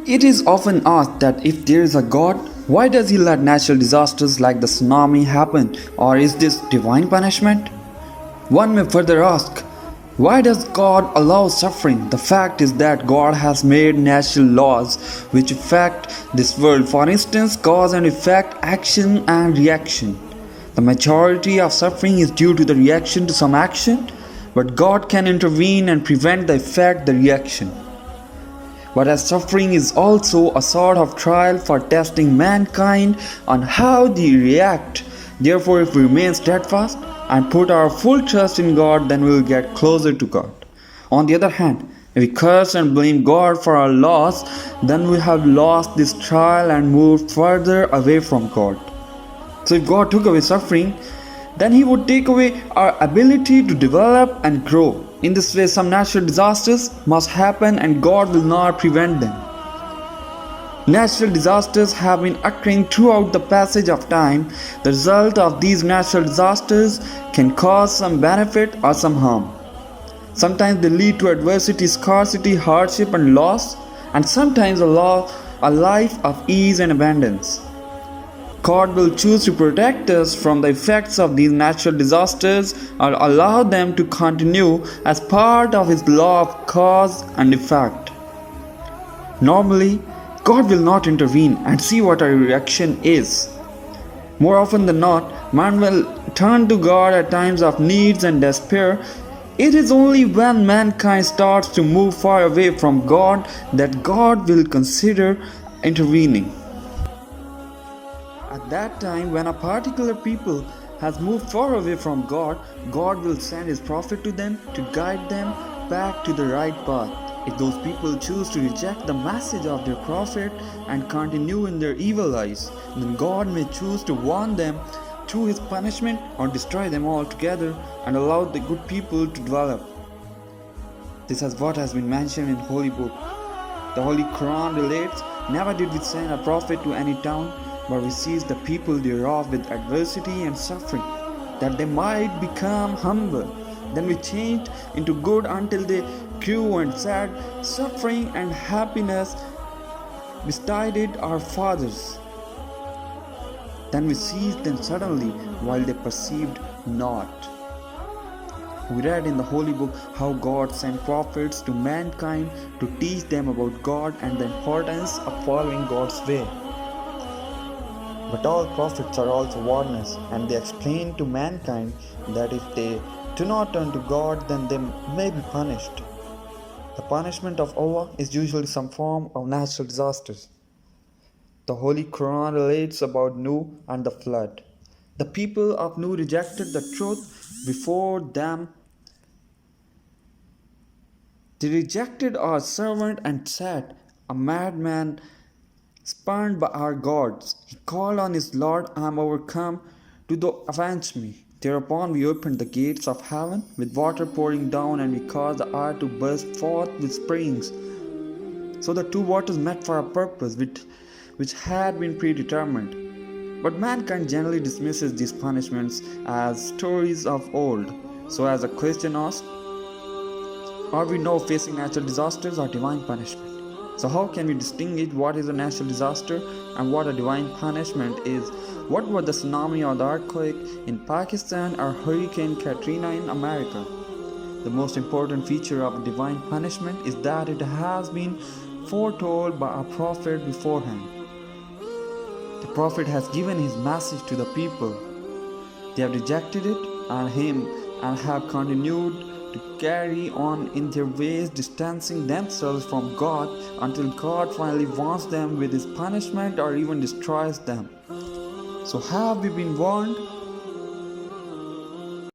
It is often asked that if there is a God, why does he let natural disasters like the tsunami happen, or is this divine punishment? One may further ask, why does God allow suffering? The fact is that God has made natural laws which affect this world. For instance, cause and effect, action and reaction. The majority of suffering is due to the reaction to some action, but God can intervene and prevent the effect, the reaction. But as suffering is also a sort of trial for testing mankind on how they react. Therefore, if we remain steadfast and put our full trust in God, then we will get closer to God. On the other hand, if we curse and blame God for our loss, then we have lost this trial and moved further away from God. So if God took away suffering, then He would take away our ability to develop and grow. In this way, some natural disasters must happen and God will not prevent them. Natural disasters have been occurring throughout the passage of time. The result of these natural disasters can cause some benefit or some harm. Sometimes they lead to adversity, scarcity, hardship and loss, and sometimes a life of ease and abundance. God will choose to protect us from the effects of these natural disasters or allow them to continue as part of His law of cause and effect. Normally, God will not intervene and see what our reaction is. More often than not, man will turn to God at times of needs and despair. It is only when mankind starts to move far away from God that God will consider intervening. At that time, when a particular people has moved far away from God, God will send His prophet to them to guide them back to the right path. If those people choose to reject the message of their prophet and continue in their evil lives, then God may choose to warn them through His punishment or destroy them altogether and allow the good people to develop. This is what has been mentioned in Holy Book. The Holy Quran relates, never did we send a prophet to any town, but we seized the people thereof with adversity and suffering, that they might become humble. Then we changed into good until they grew and said, suffering and happiness bestided our fathers. Then we seized them suddenly while they perceived not. We read in the Holy Book how God sent prophets to mankind to teach them about God and the importance of following God's way. But all prophets are also warners, and they explain to mankind that if they do not turn to God, then they may be punished. The punishment of Allah is usually some form of natural disasters. The Holy Quran relates about Noah and the flood. The people of Noah rejected the truth before them. They rejected our servant and said, a madman spurned by our gods. He called on his Lord, I am overcome, do thou avenge me. Thereupon we opened the gates of heaven with water pouring down, and we caused the earth to burst forth with springs. So the two waters met for a purpose which had been predetermined. But mankind generally dismisses these punishments as stories of old. So as a question asked, are we now facing natural disasters or divine punishment? So how can we distinguish what is a natural disaster and what a divine punishment is? What was the tsunami or the earthquake in Pakistan or Hurricane Katrina in America? The most important feature of divine punishment is that it has been foretold by a prophet beforehand. The prophet has given his message to the people. They have rejected it and have continued to carry on in their ways, distancing themselves from God until God finally warns them with His punishment or even destroys them. So have we been warned?